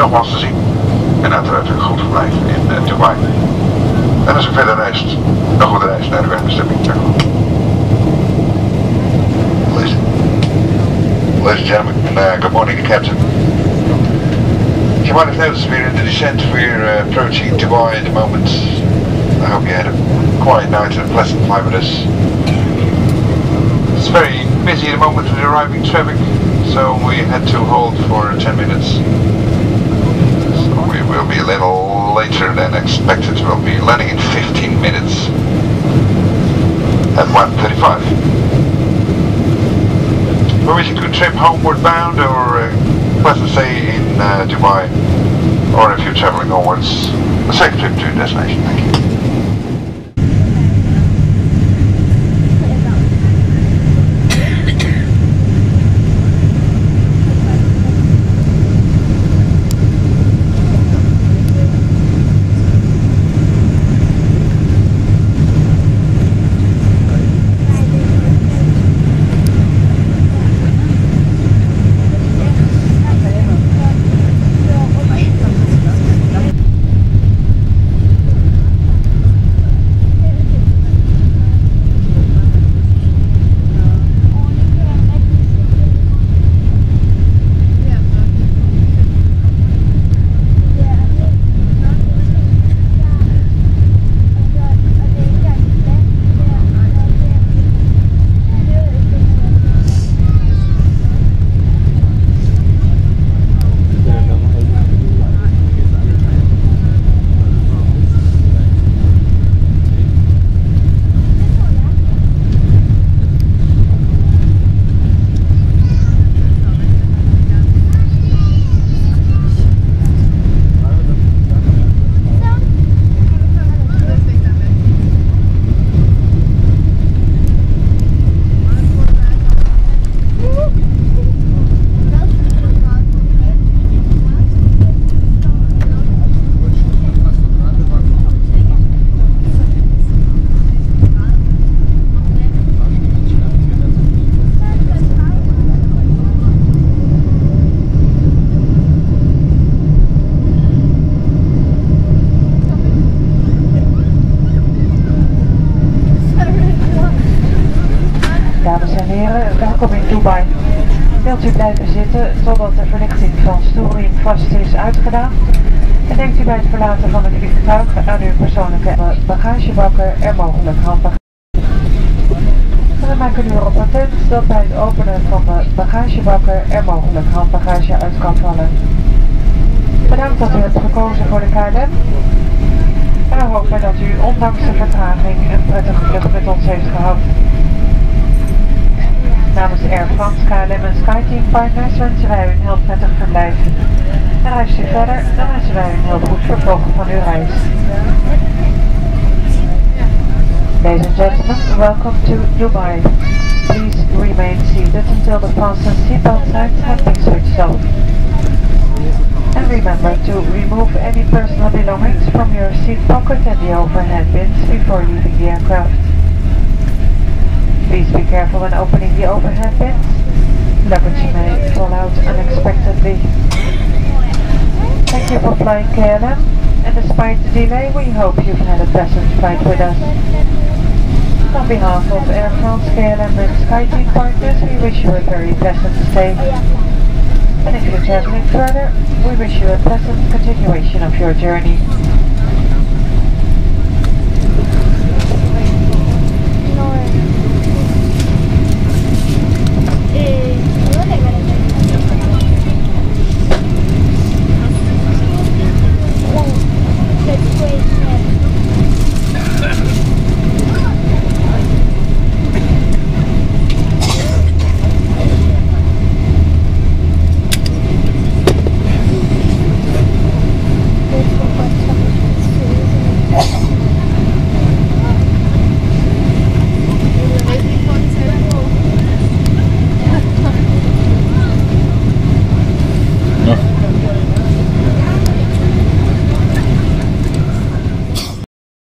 nogmaals te zien. En uiteraard een goed verblijf in Dubai. En als u verder reist, een goede reis naar de werkbestemming. Ladies and gentlemen, good morning, Captain. You might have noticed we're in the descent. We're approaching Dubai at the moment. I hope you had a quiet night and a pleasant flight with us. It's very busy at the moment with arriving traffic, so we had to hold for 10 minutes. So we will be a little later than expected. We'll be landing in 15 minutes at 1:35. We wish you a good trip homeward bound or a pleasant stay in Dubai, or if you're traveling onwards, a safe trip to your destination. Thank you. Welkom in Dubai. Wilt u blijven zitten totdat de verlichting van stoelriem vast is uitgedaan? En denkt u bij het verlaten van het vliegtuig aan uw persoonlijke bagagebakker er mogelijk handbagage? En we maken u erop attent dat bij het openen van de bagagebakker er mogelijk handbagage uit kan vallen. Bedankt dat u hebt gekozen voor de KLM. En we hopen dat u ondanks de vertraging een prettige vlucht met ons heeft gehad. Namens Air France, KLM en SkyTeam Partners wensen wij u een heel prettig verblijf. En reist u verder, dan wensen wij u een heel goed vervolg van uw reis. Ladies and gentlemen, welcome to Dubai. Please remain seated until the fasten seatbelt signs have been switched off. And remember to remove any personal belongings from your seat pocket and the overhead bins before leaving the aircraft. Please be careful when opening the overhead bins. Luggage may fall out unexpectedly. Thank you for flying KLM, and despite the delay, we hope you've had a pleasant flight with us. On behalf of Air France, KLM and SkyTeam Partners, we wish you a very pleasant stay. And if you're traveling further, we wish you a pleasant continuation of your journey.